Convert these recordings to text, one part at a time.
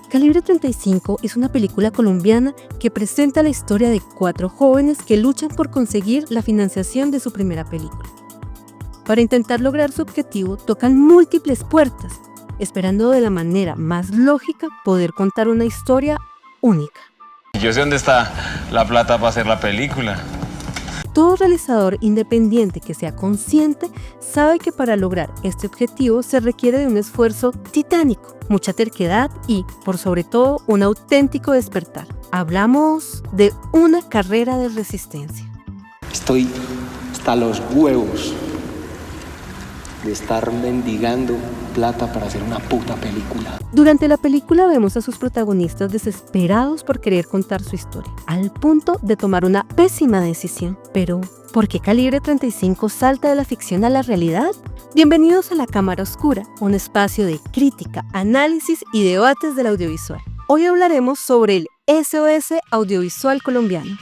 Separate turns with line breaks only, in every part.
Calibre 35 es una película colombiana que presenta la historia de 4 jóvenes que luchan por conseguir la financiación de su primera película. Para intentar lograr su objetivo, tocan múltiples puertas, esperando de la manera más lógica poder contar una historia única.
Yo sé dónde está la plata para hacer la película.
Todo realizador independiente que sea consciente sabe que para lograr este objetivo se requiere de un esfuerzo titánico, mucha terquedad y, por sobre todo, un auténtico despertar. Hablamos de una carrera de resistencia.
Estoy hasta los huevos de estar mendigando plata para hacer una puta película.
Durante la película vemos a sus protagonistas desesperados por querer contar su historia, al punto de tomar una pésima decisión. Pero, ¿por qué Calibre 35 salta de la ficción a la realidad? Bienvenidos a La Cámara Oscura, un espacio de crítica, análisis y debates del audiovisual. Hoy hablaremos sobre el SOS audiovisual colombiano.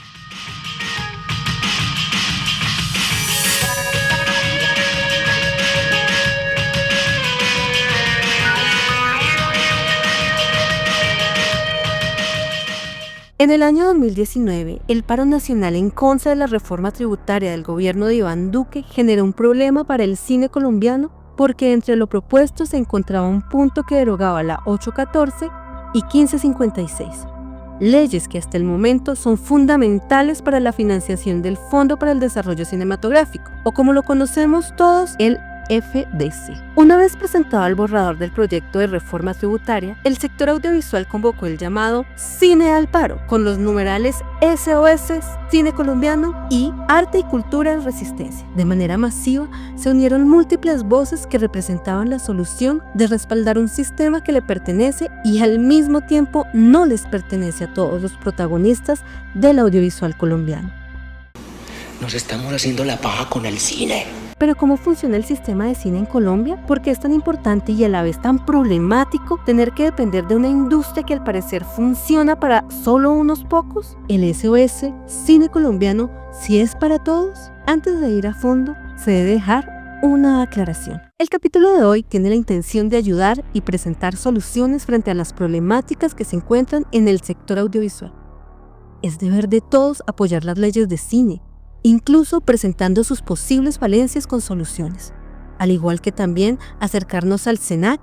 En el año 2019, el paro nacional en contra de la reforma tributaria del gobierno de Iván Duque generó un problema para el cine colombiano porque entre lo propuesto se encontraba un punto que derogaba la 814 y 1556, leyes que hasta el momento son fundamentales para la financiación del Fondo para el Desarrollo Cinematográfico, o como lo conocemos todos, el FDC. Una vez presentado el borrador del proyecto de reforma tributaria, el sector audiovisual convocó el llamado Cine al Paro, con los numerales SOS, Cine Colombiano y Arte y Cultura en Resistencia. De manera masiva, se unieron múltiples voces que representaban la solución de respaldar un sistema que le pertenece y al mismo tiempo no les pertenece a todos los protagonistas del audiovisual colombiano.
Nos estamos haciendo la paja con el cine.
Pero ¿cómo funciona el sistema de cine en Colombia? ¿Por qué es tan importante y a la vez tan problemático tener que depender de una industria que al parecer funciona para solo unos pocos? ¿El SOS, Cine Colombiano, sí es para todos? Antes de ir a fondo, se debe dejar una aclaración. El capítulo de hoy tiene la intención de ayudar y presentar soluciones frente a las problemáticas que se encuentran en el sector audiovisual. Es deber de todos apoyar las leyes de cine, incluso presentando sus posibles falencias con soluciones, al igual que también acercarnos al SENAC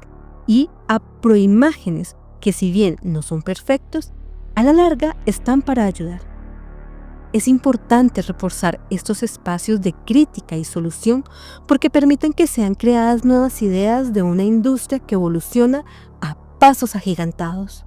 y a Proimágenes, que si bien no son perfectos, a la larga están para ayudar. Es importante reforzar estos espacios de crítica y solución porque permiten que sean creadas nuevas ideas de una industria que evoluciona a pasos agigantados.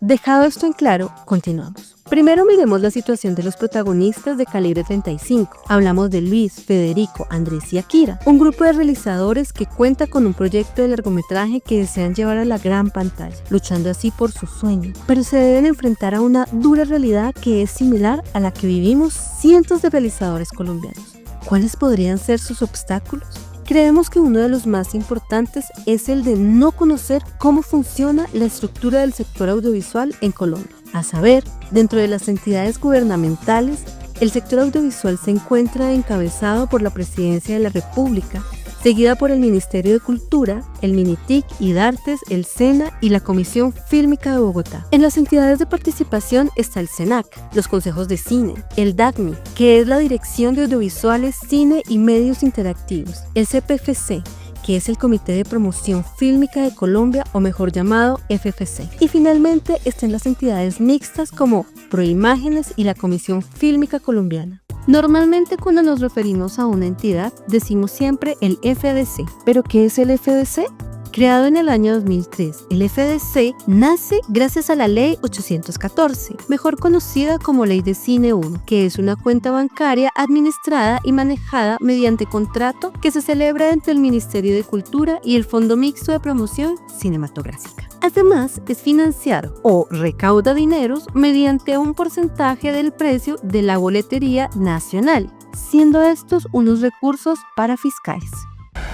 Dejado esto en claro, continuamos. Primero miremos la situación de los protagonistas de Calibre 35. Hablamos de Luis, Federico, Andrés y Akira, un grupo de realizadores que cuenta con un proyecto de largometraje que desean llevar a la gran pantalla, luchando así por su sueño, pero se deben enfrentar a una dura realidad que es similar a la que vivimos cientos de realizadores colombianos. ¿Cuáles podrían ser sus obstáculos? Creemos que uno de los más importantes es el de no conocer cómo funciona la estructura del sector audiovisual en Colombia. A saber, dentro de las entidades gubernamentales, el sector audiovisual se encuentra encabezado por la Presidencia de la República, seguida por el Ministerio de Cultura, el Minitic, IDARTES, el SENA y la Comisión Fílmica de Bogotá. En las entidades de participación está el SENAC, los consejos de cine, el DACMI, que es la Dirección de Audiovisuales, Cine y Medios Interactivos, el CPFC, que es el Comité de Promoción Fílmica de Colombia, o mejor llamado FFC. Y finalmente están las entidades mixtas como Proimágenes y la Comisión Fílmica Colombiana. Normalmente cuando nos referimos a una entidad decimos siempre el FDC. ¿Pero qué es el FDC? Creado en el año 2003, el FDC nace gracias a la Ley 814, mejor conocida como Ley de Cine 1, que es una cuenta bancaria administrada y manejada mediante contrato que se celebra entre el Ministerio de Cultura y el Fondo Mixto de Promoción Cinematográfica. Además, es financiado o recauda dineros mediante un porcentaje del precio de la boletería nacional, siendo estos unos recursos para fiscales.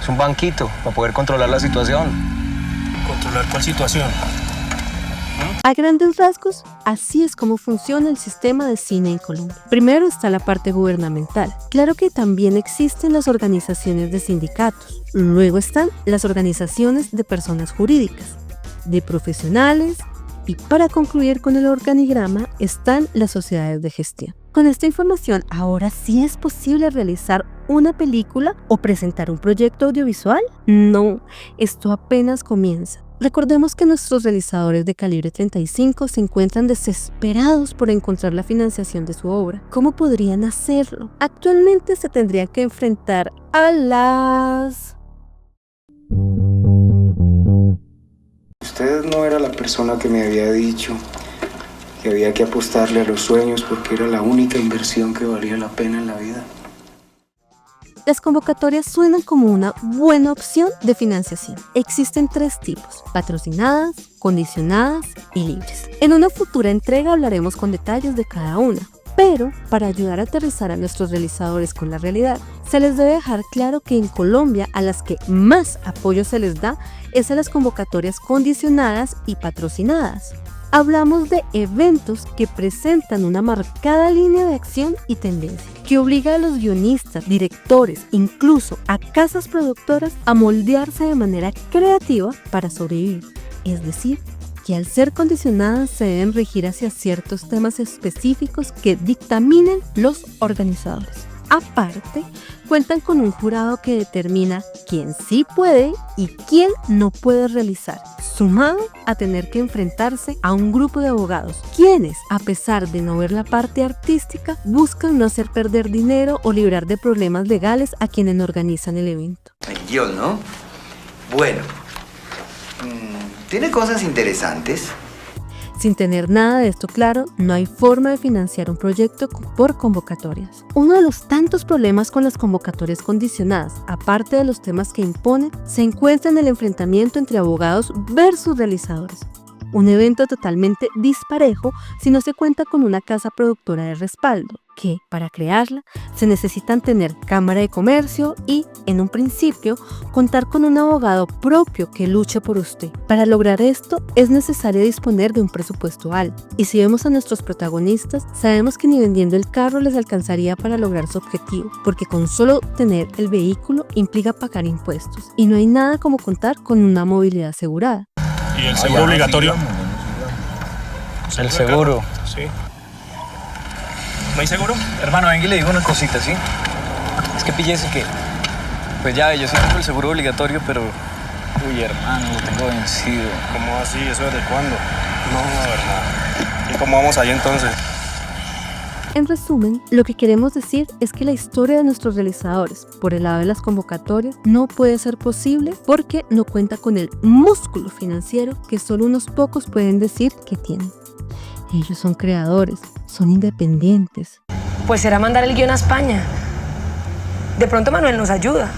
Es un banquito para poder controlar la situación.
¿Controlar cuál situación?
A grandes rasgos, así es como funciona el sistema de cine en Colombia. Primero está la parte gubernamental. Claro que también existen las organizaciones de sindicatos. Luego están las organizaciones de personas jurídicas. de profesionales y para concluir con el organigrama están las sociedades de gestión. Con esta información, ahora sí es posible realizar una película o presentar un proyecto audiovisual. No, esto apenas comienza. Recordemos que nuestros realizadores de Calibre 35 se encuentran desesperados por encontrar la financiación de su obra. ¿Cómo podrían hacerlo? Actualmente se tendrían que enfrentar a las...
Usted no era la persona que me había dicho que había que apostarle a los sueños porque era la única inversión que valía la pena en la vida.
Las convocatorias suenan como una buena opción de financiación. Existen 3 tipos: patrocinadas, condicionadas y libres. En una futura entrega hablaremos con detalles de cada una, pero para ayudar a aterrizar a nuestros realizadores con la realidad, se les debe dejar claro que en Colombia a las que más apoyo se les da es a las convocatorias condicionadas y patrocinadas. Hablamos de eventos que presentan una marcada línea de acción y tendencia, que obliga a los guionistas, directores, incluso a casas productoras a moldearse de manera creativa para sobrevivir. Es decir, que al ser condicionadas se deben regir hacia ciertos temas específicos que dictaminen los organizadores. Aparte, cuentan con un jurado que determina quién sí puede y quién no puede realizar, sumado a tener que enfrentarse a un grupo de abogados, quienes, a pesar de no ver la parte artística, buscan no hacer perder dinero o librar de problemas legales a quienes organizan el evento.
El guión, ¿no? Bueno, tiene cosas interesantes.
Sin tener nada de esto claro, no hay forma de financiar un proyecto por convocatorias. Uno de los tantos problemas con las convocatorias condicionadas, aparte de los temas que imponen, se encuentra en el enfrentamiento entre abogados versus realizadores. Un evento totalmente disparejo si no se cuenta con una casa productora de respaldo, que, para crearla, se necesitan tener cámara de comercio y, en un principio, contar con un abogado propio que luche por usted. Para lograr esto, es necesario disponer de un presupuesto alto. Y si vemos a nuestros protagonistas, sabemos que ni vendiendo el carro les alcanzaría para lograr su objetivo, porque con solo tener el vehículo implica pagar impuestos. Y no hay nada como contar con una movilidad asegurada.
¿Y el seguro obligatorio?
El seguro.
Sí. ¿No hay seguro?
Hermano, venga y le digo una cosita, ¿sí? Es que píllese que... Pues ya ve, yo sí tengo el seguro obligatorio, pero... Uy, hermano, lo tengo vencido.
¿Cómo así? ¿Eso desde cuándo? No, verdad. ¿Y cómo vamos ahí entonces?
En resumen, lo que queremos decir es que la historia de nuestros realizadores, por el lado de las convocatorias, no puede ser posible porque no cuenta con el músculo financiero que solo unos pocos pueden decir que tienen. Ellos son creadores, son independientes.
Pues será mandar el guión a España. De pronto Manuel nos ayuda.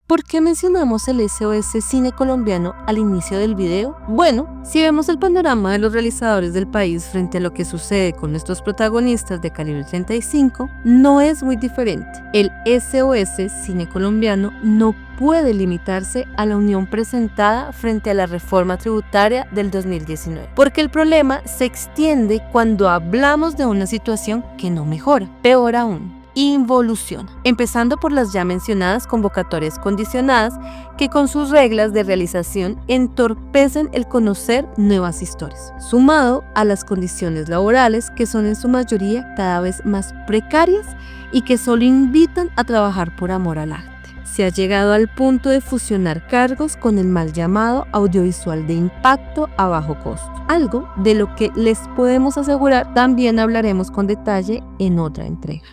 ¿Por qué mencionamos el SOS Cine Colombiano al inicio del video? Bueno, si vemos el panorama de los realizadores del país frente a lo que sucede con nuestros protagonistas de Calibre 35, no es muy diferente. El SOS Cine Colombiano no puede limitarse a la unión presentada frente a la reforma tributaria del 2019, porque el problema se extiende cuando hablamos de una situación que no mejora, peor aún, involuciona, empezando por las ya mencionadas convocatorias condicionadas que con sus reglas de realización entorpecen el conocer nuevas historias, sumado a las condiciones laborales que son en su mayoría cada vez más precarias y que solo invitan a trabajar por amor al arte. Se ha llegado al punto de fusionar cargos con el mal llamado audiovisual de impacto a bajo costo, algo de lo que les podemos asegurar también hablaremos con detalle en otra entrega.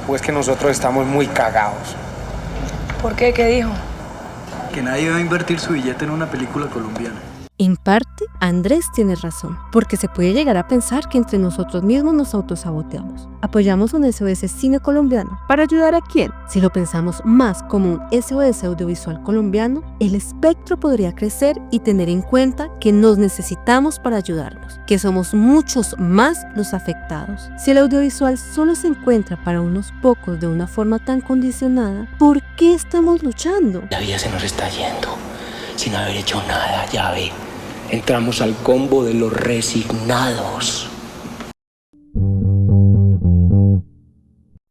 Pues que nosotros estamos muy cagados.
¿Por qué? ¿Qué dijo?
Que nadie va a invertir su billete en una película colombiana.
En parte, Andrés tiene razón, porque se puede llegar a pensar que entre nosotros mismos nos autosaboteamos. Apoyamos un SOS Cine Colombiano. ¿Para ayudar a quién? Si lo pensamos más como un SOS Audiovisual Colombiano, el espectro podría crecer y tener en cuenta que nos necesitamos para ayudarnos, que somos muchos más los afectados. Si el audiovisual solo se encuentra para unos pocos de una forma tan condicionada, ¿por qué estamos luchando?
La vida se nos está yendo sin haber hecho nada, ya ve. Entramos al combo de los resignados.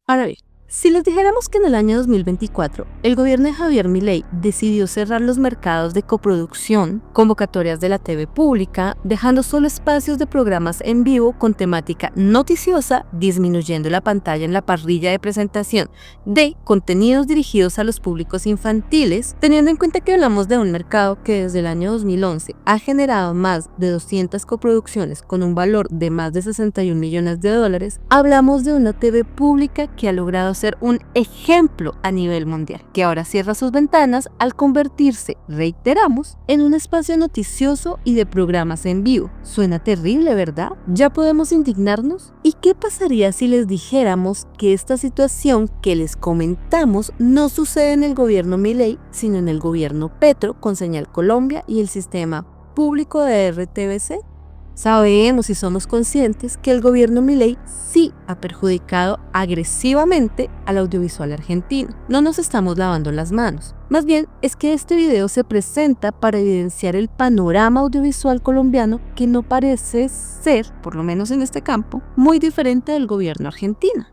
Ahora bien, Si les dijéramos que en el año 2024 el gobierno de Javier Milei decidió cerrar los mercados de coproducción, convocatorias de la TV pública, dejando solo espacios de programas en vivo con temática noticiosa, disminuyendo la pantalla en la parrilla de presentación de contenidos dirigidos a los públicos infantiles, teniendo en cuenta que hablamos de un mercado que desde el año 2011 ha generado más de 200 coproducciones con un valor de más de 61 millones de dólares, hablamos de una TV pública que ha logrado ser un ejemplo a nivel mundial, que ahora cierra sus ventanas al convertirse, reiteramos, en un espacio noticioso y de programas en vivo. Suena terrible, ¿verdad? ¿Ya podemos indignarnos? ¿Y qué pasaría si les dijéramos que esta situación que les comentamos no sucede en el gobierno Milei, sino en el gobierno Petro con Señal Colombia y el sistema público de RTBC? Sabemos y somos conscientes que el gobierno Milei sí ha perjudicado agresivamente al audiovisual argentino. No nos estamos lavando las manos. Más bien es que este video se presenta para evidenciar el panorama audiovisual colombiano que no parece ser, por lo menos en este campo, muy diferente del gobierno argentino.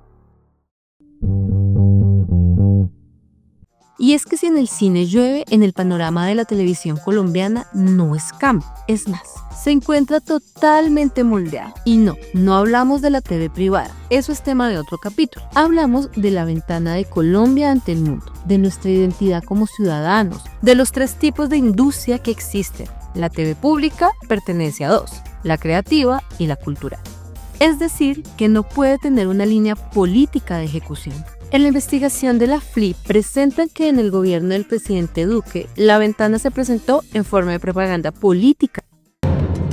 Y es que si en el cine llueve, en el panorama de la televisión colombiana no es cambio, es más, se encuentra totalmente moldeado. Y no hablamos de la TV privada, eso es tema de otro capítulo. Hablamos de la ventana de Colombia ante el mundo, de nuestra identidad como ciudadanos, de los 3 tipos de industria que existen. La TV pública pertenece a 2, la creativa y la cultural. Es decir, que no puede tener una línea política de ejecución. En la investigación de la FLIP presentan que en el gobierno del presidente Duque, la ventana se presentó en forma de propaganda política.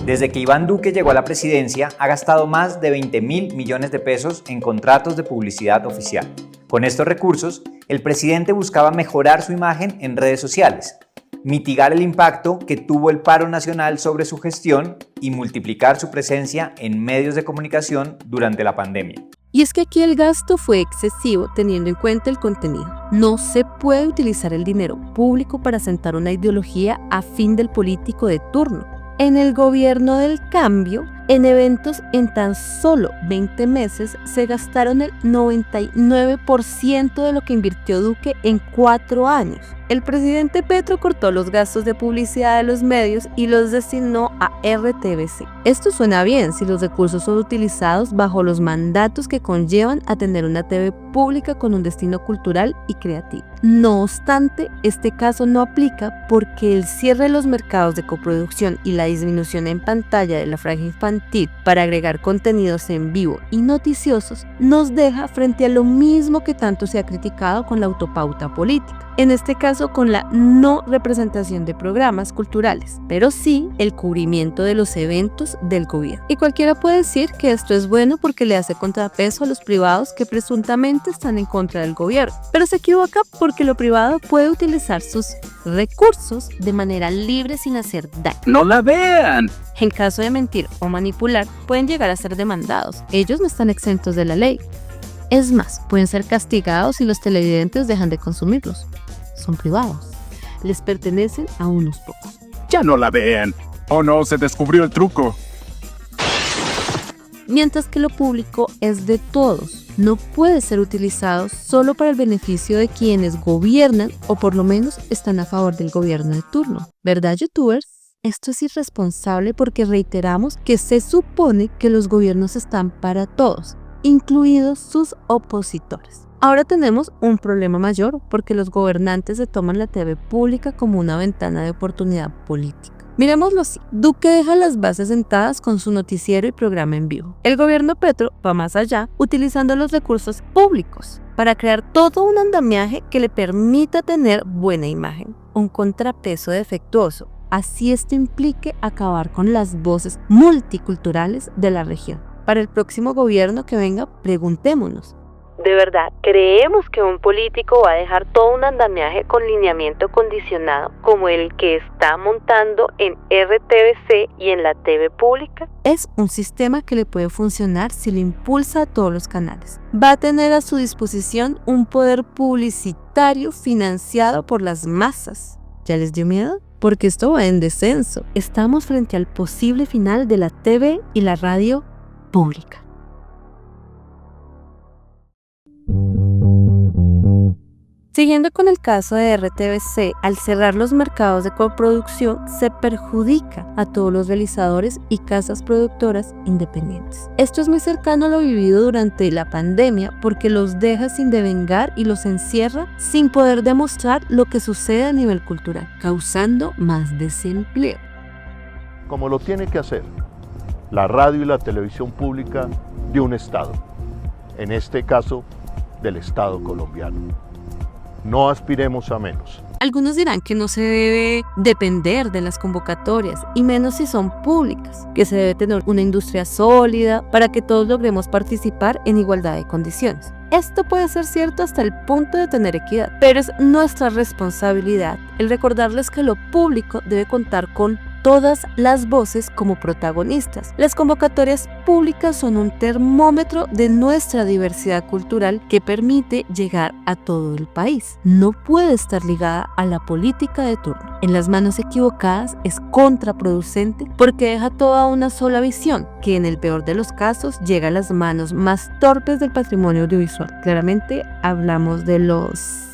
Desde que Iván Duque llegó a la presidencia, ha gastado más de 20.000 millones de pesos en contratos de publicidad oficial. Con estos recursos, el presidente buscaba mejorar su imagen en redes sociales, mitigar el impacto que tuvo el paro nacional sobre su gestión y multiplicar su presencia en medios de comunicación durante la pandemia.
Y es que aquí el gasto fue excesivo teniendo en cuenta el contenido. No se puede utilizar el dinero público para sentar una ideología a fin del político de turno. En el gobierno del cambio, en eventos en tan solo 20 meses se gastaron el 99% de lo que invirtió Duque en 4 años. El presidente Petro cortó los gastos de publicidad de los medios y los destinó a RTBC. Esto suena bien si los recursos son utilizados bajo los mandatos que conllevan a tener una TV pública con un destino cultural y creativo. No obstante, este caso no aplica porque el cierre de los mercados de coproducción y la disminución en pantalla de la franja infantil para agregar contenidos en vivo y noticiosos nos deja frente a lo mismo que tanto se ha criticado con la autopauta política. En este caso con la no representación de programas culturales, pero sí el cubrimiento de los eventos del gobierno. Y cualquiera puede decir que esto es bueno porque le hace contrapeso a los privados que presuntamente están en contra del gobierno, pero se equivoca porque lo privado puede utilizar sus recursos de manera libre sin hacer daño.
¡No la vean!
En caso de mentir o manipular, pueden llegar a ser demandados. Ellos no están exentos de la ley. Es más, pueden ser castigados si los televidentes dejan de consumirlos. Son privados. Les pertenecen a unos pocos.
¡Ya no la vean! ¡Oh no, se descubrió el truco!
Mientras que lo público es de todos. No puede ser utilizado solo para el beneficio de quienes gobiernan o por lo menos están a favor del gobierno de turno. ¿Verdad, youtubers? Esto es irresponsable porque reiteramos que se supone que los gobiernos están para todos, incluidos sus opositores. Ahora tenemos un problema mayor porque los gobernantes se toman la TV pública como una ventana de oportunidad política. Miremoslo así, Duque deja las bases sentadas con su noticiero y programa en vivo. El gobierno Petro va más allá, utilizando los recursos públicos para crear todo un andamiaje que le permita tener buena imagen, un contrapeso defectuoso. Así esto implique acabar con las voces multiculturales de la región. Para el próximo gobierno que venga, preguntémonos, ¿de verdad creemos que un político va a dejar todo un andamiaje con lineamiento condicionado como el que está montando en RTBC y en la TV pública? Es un sistema que le puede funcionar si lo impulsa a todos los canales. Va a tener a su disposición un poder publicitario financiado por las masas. ¿Ya les dio miedo? Porque esto va en descenso. Estamos frente al posible final de la TV y la radio pública. Siguiendo con el caso de RTBC, al cerrar los mercados de coproducción se perjudica a todos los realizadores y casas productoras independientes. Esto es muy cercano a lo vivido durante la pandemia porque los deja sin devengar y los encierra sin poder demostrar lo que sucede a nivel cultural, causando más desempleo.
Como lo tiene que hacer la radio y la televisión pública de un Estado, en este caso del Estado colombiano. No aspiremos a menos.
Algunos dirán que no se debe depender de las convocatorias, y menos si son públicas, que se debe tener una industria sólida para que todos logremos participar en igualdad de condiciones. Esto puede ser cierto hasta el punto de tener equidad, pero es nuestra responsabilidad el recordarles que lo público debe contar con todas las voces como protagonistas. Las convocatorias públicas son un termómetro de nuestra diversidad cultural que permite llegar a todo el país. No puede estar ligada a la política de turno. En las manos equivocadas es contraproducente porque deja toda una sola visión, que en el peor de los casos llega a las manos más torpes del patrimonio audiovisual. Claramente hablamos de los...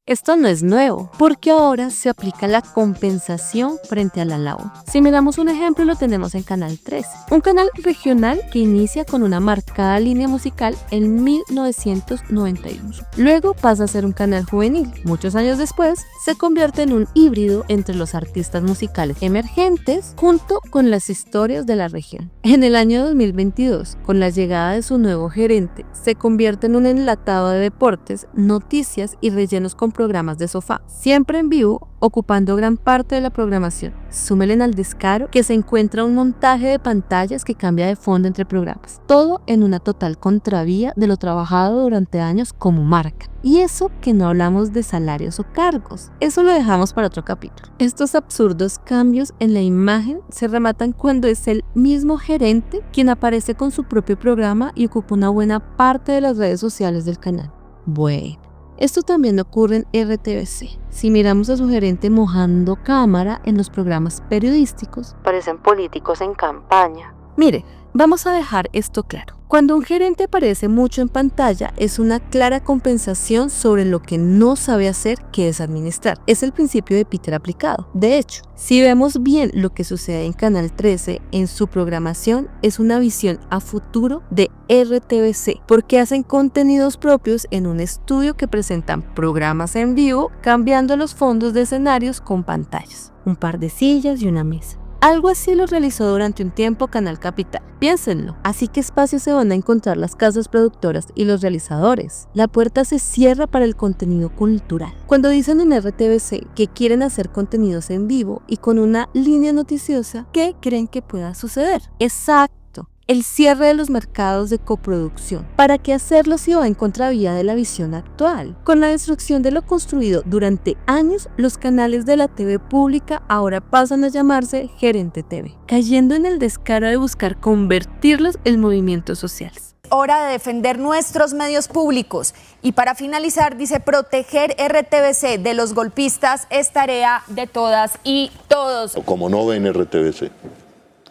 Esto no es nuevo, porque ahora se aplica la compensación frente al alao. Si miramos un ejemplo, lo tenemos en Canal 13, un canal regional que inicia con una marcada línea musical en 1991. Luego pasa a ser un canal juvenil. Muchos años después, se convierte en un híbrido entre los artistas musicales emergentes junto con las historias de la región. En el año 2022, con la llegada de su nuevo gerente, se convierte en un enlatado de deportes, noticias y rellenos con programas de sofá, siempre en vivo, ocupando gran parte de la programación. Súmelen al descaro que se encuentra un montaje de pantallas que cambia de fondo entre programas, todo en una total contravía de lo trabajado durante años como marca. Y eso que no hablamos de salarios o cargos, eso lo dejamos para otro capítulo. Estos absurdos cambios en la imagen se rematan cuando es el mismo gerente quien aparece con su propio programa y ocupa una buena parte de las redes sociales del canal. Bueno, esto también ocurre en RTBC. Si miramos a su gerente mojando cámara en los programas periodísticos, parecen políticos en campaña. Mire, vamos a dejar esto claro. Cuando un gerente aparece mucho en pantalla, es una clara compensación sobre lo que no sabe hacer, que es administrar. Es el principio de Peter aplicado. De hecho, si vemos bien lo que sucede en Canal 13, en su programación, es una visión a futuro de RTBC, porque hacen contenidos propios en un estudio que presentan programas en vivo, cambiando los fondos de escenarios con pantallas, un par de sillas y una mesa. Algo así lo realizó durante un tiempo Canal Capital. Piénsenlo. Así que espacio se van a encontrar las casas productoras y los realizadores. La puerta se cierra para el contenido cultural. Cuando dicen en RTBC que quieren hacer contenidos en vivo y con una línea noticiosa, ¿qué creen que pueda suceder? Exacto. El cierre de los mercados de coproducción. ¿Para qué hacerlo si va en contravía de la visión actual? Con la destrucción de lo construido durante años, los canales de la TV pública ahora pasan a llamarse Gerente TV, cayendo en el descaro de buscar convertirlos en movimientos sociales.
Hora de defender nuestros medios públicos. Y para finalizar, dice, proteger RTBC de los golpistas es tarea de todas y todos.
Como no ven RTBC.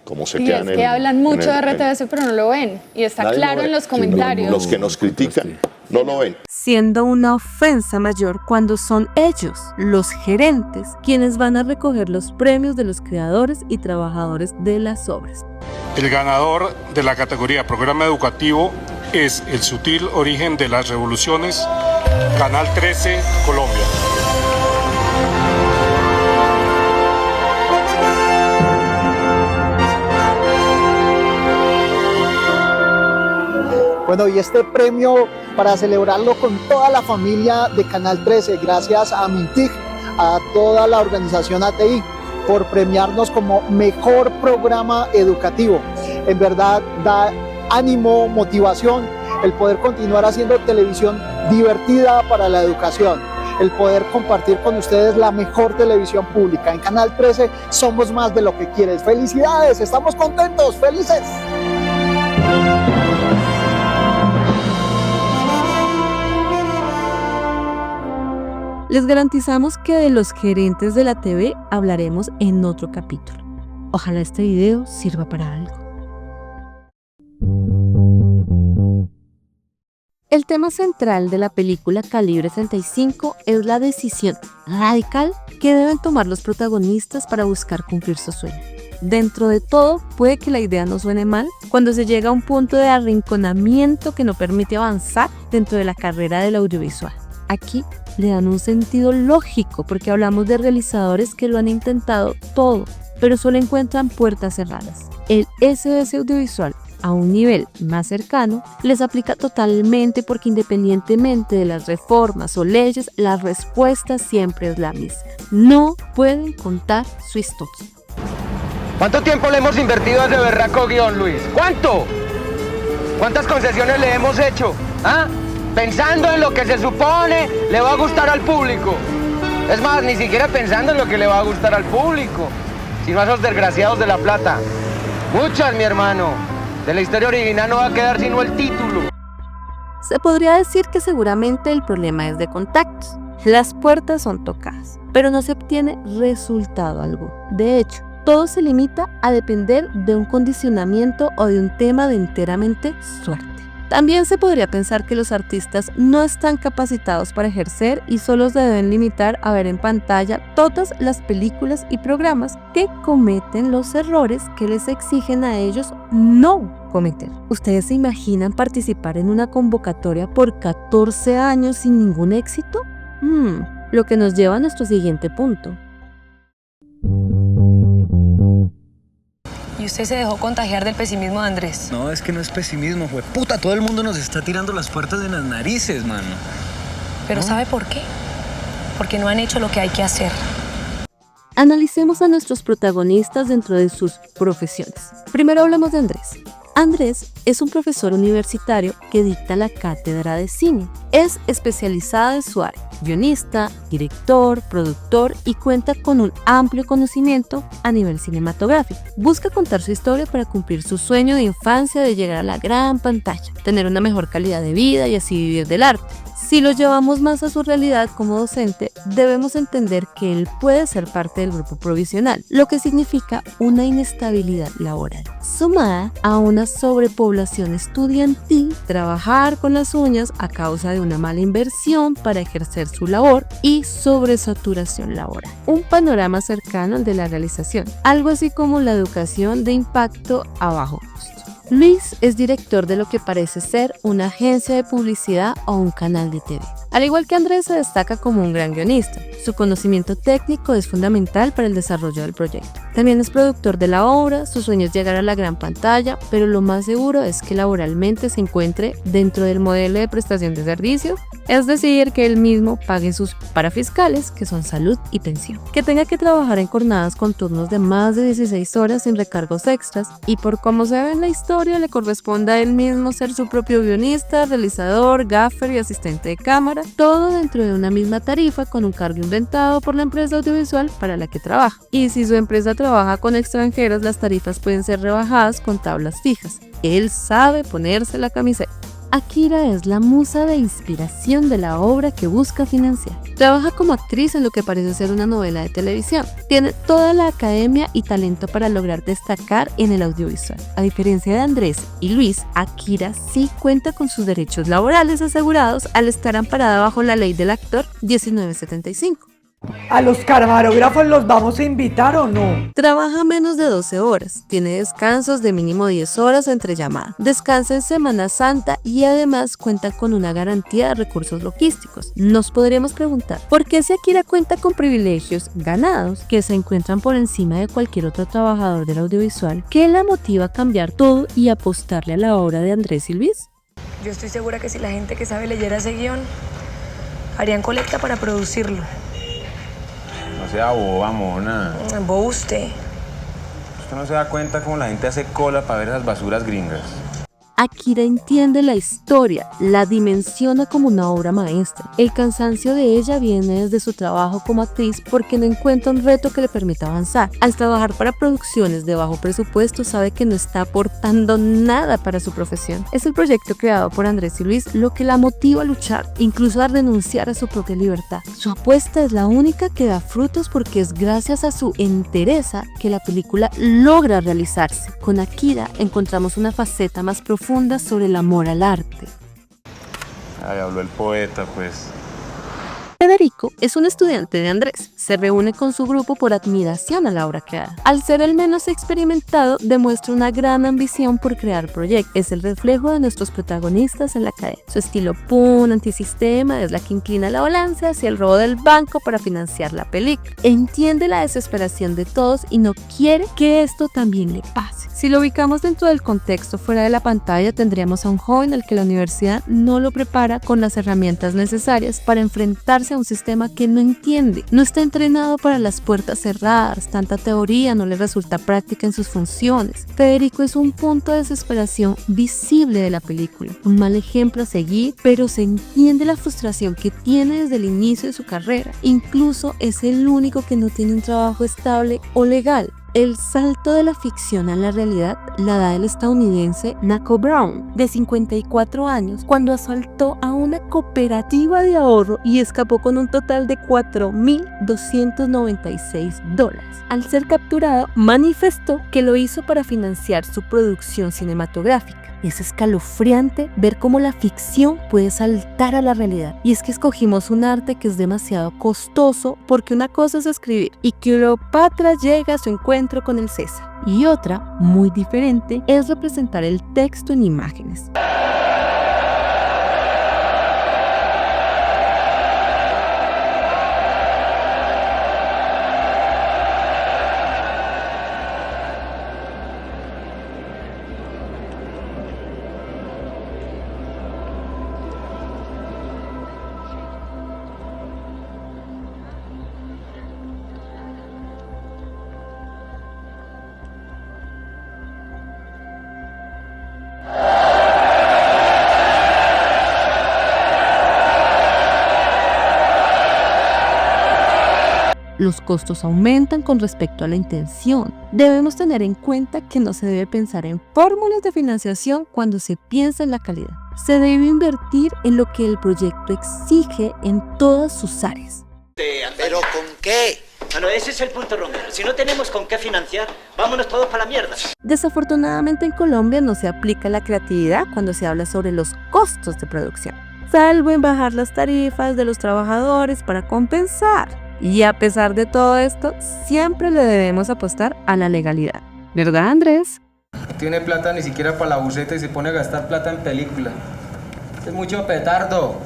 Como se quedan
es que hablan mucho de RTBC, pero no lo ven. Y está claro en los comentarios.
Los que nos critican no lo ven.
Siendo una ofensa mayor cuando son ellos, los gerentes, quienes van a recoger los premios de los creadores y trabajadores de las obras.
El ganador de la categoría Programa Educativo es El sutil origen de las revoluciones, Canal 13, Colombia.
Bueno, y este premio para celebrarlo con toda la familia de Canal 13, gracias a Mintic, a toda la organización ATI, por premiarnos como mejor programa educativo. En verdad da ánimo, motivación, el poder continuar haciendo televisión divertida para la educación, el poder compartir con ustedes la mejor televisión pública. En Canal 13 somos más de lo que quieres. ¡Felicidades! ¡Estamos contentos! ¡Felices!
Les garantizamos que de los gerentes de la TV hablaremos en otro capítulo. Ojalá este video sirva para algo. El tema central de la película Calibre 35 es la decisión radical que deben tomar los protagonistas para buscar cumplir su sueño. Dentro de todo, puede que la idea no suene mal cuando se llega a un punto de arrinconamiento que no permite avanzar dentro de la carrera del audiovisual. Aquí le dan un sentido lógico porque hablamos de realizadores que lo han intentado todo, pero solo encuentran puertas cerradas. El SBS audiovisual, a un nivel más cercano, les aplica totalmente porque independientemente de las reformas o leyes, la respuesta siempre es la misma. No pueden contar su historia.
¿Cuánto tiempo le hemos invertido a ese berraco guión, Luis? ¿Cuánto? ¿Cuántas concesiones le hemos hecho? ¿Ah? Pensando en lo que se supone le va a gustar al público. Es más, ni siquiera pensando en lo que le va a gustar al público, sino a esos desgraciados de La Plata. Muchas, mi hermano. De la historia original no va a quedar sino el título.
Se podría decir que seguramente el problema es de contactos. Las puertas son tocadas, pero no se obtiene resultado alguno. De hecho, todo se limita a depender de un condicionamiento o de un tema de enteramente suerte. También se podría pensar que los artistas no están capacitados para ejercer y solo se deben limitar a ver en pantalla todas las películas y programas que cometen los errores que les exigen a ellos no cometer. ¿Ustedes se imaginan participar en una convocatoria por 14 años sin ningún éxito? Lo que nos lleva a nuestro siguiente punto.
¿Y usted se dejó contagiar del pesimismo de Andrés?
No, es que no es pesimismo, puta, todo el mundo nos está tirando las puertas de las narices, mano.
¿Pero sabe por qué? Porque no han hecho lo que hay que hacer.
Analicemos a nuestros protagonistas dentro de sus profesiones. Primero hablamos de Andrés. Andrés es un profesor universitario que dicta la cátedra de cine. Es especializado en su área, guionista, director, productor y cuenta con un amplio conocimiento a nivel cinematográfico. Busca contar su historia para cumplir su sueño de infancia de llegar a la gran pantalla, tener una mejor calidad de vida y así vivir del arte. Si lo llevamos más a su realidad como docente, debemos entender que él puede ser parte del grupo provisional, lo que significa una inestabilidad laboral, sumada a una sobrepoblación estudiantil, trabajar con las uñas a causa de una mala inversión para ejercer su labor y sobresaturación laboral. Un panorama cercano al de la realización, algo así como la educación de impacto a bajo costo. Luis es director de lo que parece ser una agencia de publicidad o un canal de TV. Al igual que Andrés, se destaca como un gran guionista. Su conocimiento técnico es fundamental para el desarrollo del proyecto. También es productor de la obra, su sueño es llegar a la gran pantalla, pero lo más seguro es que laboralmente se encuentre dentro del modelo de prestación de servicios, es decir, que él mismo pague sus parafiscales, que son salud y pensión. Que tenga que trabajar en jornadas con turnos de más de 16 horas sin recargos extras y por cómo se ve en la historia, le corresponde a él mismo ser su propio guionista, realizador, gaffer y asistente de cámara, todo dentro de una misma tarifa con un cargo inventado por la empresa audiovisual para la que trabaja. Y si su empresa trabaja con extranjeros, las tarifas pueden ser rebajadas con tablas fijas. Él sabe ponerse la camiseta. Akira es la musa de inspiración de la obra que busca financiar. Trabaja como actriz en lo que parece ser una novela de televisión. Tiene toda la academia y talento para lograr destacar en el audiovisual. A diferencia de Andrés y Luis, Akira sí cuenta con sus derechos laborales asegurados al estar amparada bajo la ley del actor 1975.
¿A los camarógrafos los vamos a invitar o no?
Trabaja menos de 12 horas, tiene descansos de mínimo 10 horas entre llamadas, descansa en Semana Santa y además cuenta con una garantía de recursos logísticos. Nos podríamos preguntar, ¿por qué si Akira cuenta con privilegios ganados que se encuentran por encima de cualquier otro trabajador del audiovisual? ¿Qué la motiva a cambiar todo y apostarle a la obra de Andrés y Luis?
Yo estoy segura que si la gente que sabe leyera ese guión, harían colecta para producirlo.
No sea boba, mona.
Bobo usted.
Usted no se da cuenta cómo la gente hace cola para ver esas basuras gringas.
Akira entiende la historia, la dimensiona como una obra maestra. El cansancio de ella viene desde su trabajo como actriz porque no encuentra un reto que le permita avanzar. Al trabajar para producciones de bajo presupuesto sabe que no está aportando nada para su profesión. Es el proyecto creado por Andrés y Luis lo que la motiva a luchar, incluso a renunciar a su propia libertad. Su apuesta es la única que da frutos porque es gracias a su entereza que la película logra realizarse. Con Akira encontramos una faceta más profunda sobre el amor al arte.
Ahí habló el poeta, pues.
Federico es un estudiante de Andrés. Se reúne con su grupo por admiración a la obra creada. Al ser el menos experimentado, demuestra una gran ambición por crear proyectos. Es el reflejo de nuestros protagonistas en la cadena. Su estilo punk, antisistema, es la que inclina la balanza hacia el robo del banco para financiar la película. Entiende la desesperación de todos y no quiere que esto también le pase. Si lo ubicamos dentro del contexto fuera de la pantalla, tendríamos a un joven al que la universidad no lo prepara con las herramientas necesarias para enfrentarse a un sistema que no entiende. No está entrenado para las puertas cerradas, tanta teoría no le resulta práctica en sus funciones. Federico es un punto de desesperación visible de la película, un mal ejemplo a seguir, pero se entiende la frustración que tiene desde el inicio de su carrera. Incluso es el único que no tiene un trabajo estable o legal. El salto de la ficción a la realidad la da el estadounidense Naco Brown, de 54 años, cuando asaltó a una cooperativa de ahorro y escapó con un total de $4.296. Al ser capturado, manifestó que lo hizo para financiar su producción cinematográfica. Es escalofriante ver cómo la ficción puede saltar a la realidad. Y es que escogimos un arte que es demasiado costoso, porque una cosa es escribir y Cleopatra llega a su encuentro con el César, y otra, muy diferente, es representar el texto en imágenes. Los costos aumentan con respecto a la intención. Debemos tener en cuenta que no se debe pensar en fórmulas de financiación cuando se piensa en la calidad. Se debe invertir en lo que el proyecto exige en todas sus áreas.
¿Pero con qué? Bueno, ese es el punto, Romero. Si no tenemos con qué financiar, vámonos todos para la mierda.
Desafortunadamente en Colombia no se aplica la creatividad cuando se habla sobre los costos de producción, salvo en bajar las tarifas de los trabajadores para compensar. Y a pesar de todo esto, siempre le debemos apostar a la legalidad. ¿Verdad, Andrés?
No tiene plata ni siquiera para la buceta y se pone a gastar plata en película. Es mucho petardo.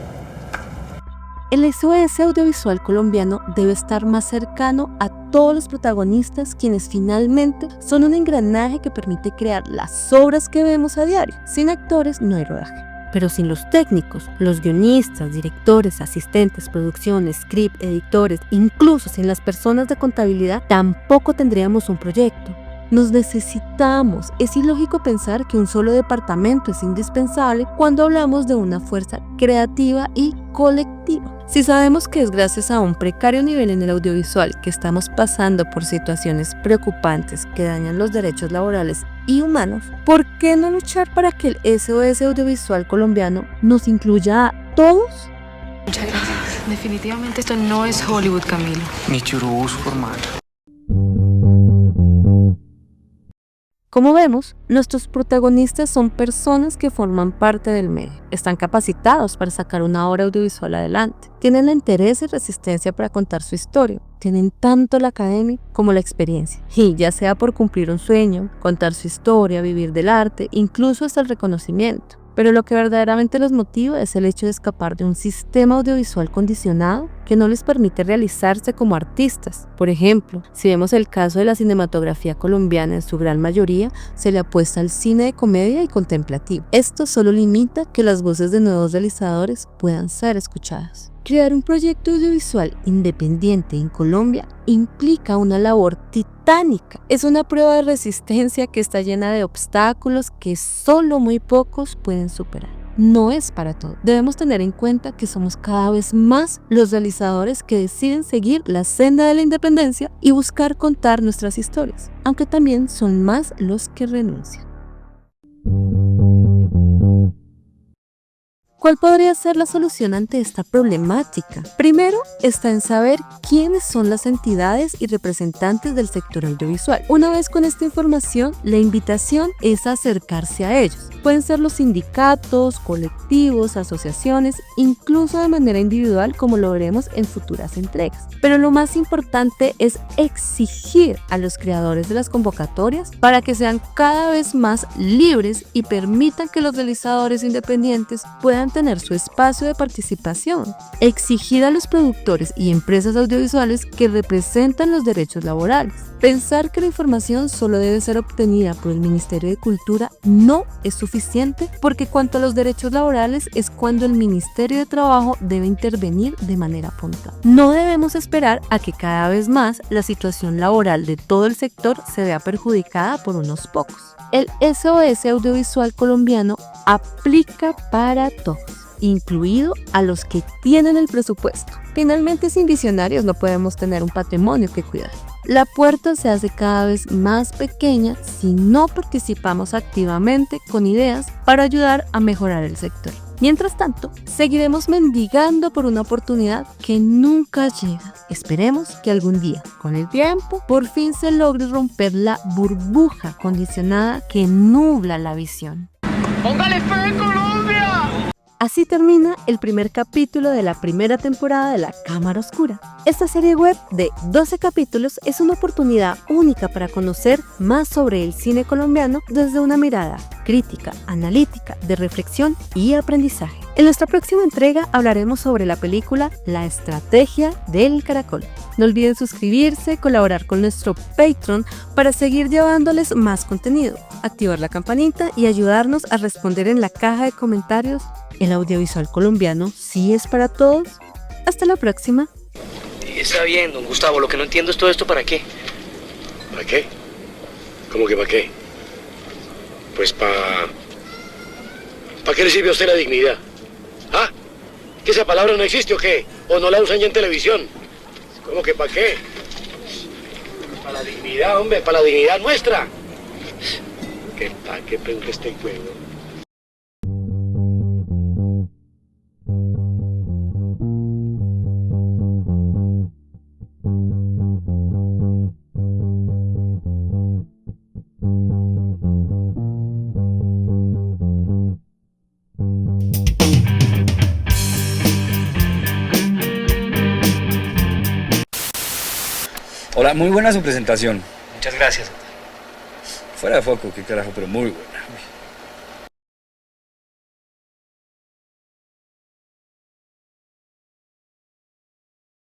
El SOS audiovisual colombiano debe estar más cercano a todos los protagonistas, quienes finalmente son un engranaje que permite crear las obras que vemos a diario. Sin actores no hay rodaje. Pero sin los técnicos, los guionistas, directores, asistentes, producción, script, editores, incluso sin las personas de contabilidad, tampoco tendríamos un proyecto. Nos necesitamos. Es ilógico pensar que un solo departamento es indispensable cuando hablamos de una fuerza creativa y colectiva. Si sabemos que es gracias a un precario nivel en el audiovisual que estamos pasando por situaciones preocupantes que dañan los derechos laborales y humanos, ¿por qué no luchar para que el SOS audiovisual colombiano nos incluya a todos?
Muchas gracias. Definitivamente esto no es Hollywood, Camilo.
Ni churubus formal.
Como vemos, nuestros protagonistas son personas que forman parte del medio. Están capacitados para sacar una obra audiovisual adelante. Tienen la interés y resistencia para contar su historia. Tienen tanto la academia como la experiencia. Y ya sea por cumplir un sueño, contar su historia, vivir del arte, incluso hasta el reconocimiento. Pero lo que verdaderamente los motiva es el hecho de escapar de un sistema audiovisual condicionado que no les permite realizarse como artistas. Por ejemplo, si vemos el caso de la cinematografía colombiana, en su gran mayoría se le apuesta al cine de comedia y contemplativo. Esto solo limita que las voces de nuevos realizadores puedan ser escuchadas. Crear un proyecto audiovisual independiente en Colombia implica una labor titánica. Es una prueba de resistencia que está llena de obstáculos que solo muy pocos pueden superar. No es para todo. Debemos tener en cuenta que somos cada vez más los realizadores que deciden seguir la senda de la independencia y buscar contar nuestras historias, aunque también son más los que renuncian. ¿Cuál podría ser la solución ante esta problemática? Primero está en saber quiénes son las entidades y representantes del sector audiovisual. Una vez con esta información, la invitación es acercarse a ellos. Pueden ser los sindicatos, colectivos, asociaciones, incluso de manera individual, como lo veremos en futuras entregas. Pero lo más importante es exigir a los creadores de las convocatorias para que sean cada vez más libres y permitan que los realizadores independientes puedan tener su espacio de participación. Exigir a los productores y empresas audiovisuales que representan los derechos laborales. Pensar que la información solo debe ser obtenida por el Ministerio de Cultura no es suficiente, porque cuanto a los derechos laborales es cuando el Ministerio de Trabajo debe intervenir de manera puntual. No debemos esperar a que cada vez más la situación laboral de todo el sector se vea perjudicada por unos pocos. El SOS audiovisual colombiano aplica para todos, incluido a los que tienen el presupuesto. Finalmente, sin visionarios no podemos tener un patrimonio que cuidar. La puerta se hace cada vez más pequeña si no participamos activamente con ideas para ayudar a mejorar el sector. Mientras tanto, seguiremos mendigando por una oportunidad que nunca llega. Esperemos que algún día, con el tiempo, por fin se logre romper la burbuja condicionada que nubla la visión.
¡Póngale fe en Colombia!
Así termina el primer capítulo de la primera temporada de La Cámara Oscura. Esta serie web de 12 capítulos es una oportunidad única para conocer más sobre el cine colombiano desde una mirada crítica, analítica, de reflexión y aprendizaje. En nuestra próxima entrega hablaremos sobre la película La Estrategia del Caracol. No olviden suscribirse, colaborar con nuestro Patreon para seguir llevándoles más contenido, activar la campanita y ayudarnos a responder en la caja de comentarios. ¿El audiovisual colombiano sí es para todos? Hasta la próxima.
Está bien, don Gustavo, lo que no entiendo es todo esto para qué.
¿Para qué? ¿Cómo que para qué? Pues ¿para qué le sirve a usted la dignidad? ¿Ah? ¿Que esa palabra no existe o qué? ¿O no la usan ya en televisión? ¿Cómo que para qué? Para la dignidad, hombre, para la dignidad nuestra. ¿Qué pregunta este juego?
Hola, muy buena su presentación.
Muchas gracias.
Fuera de foco, qué carajo, pero muy buena.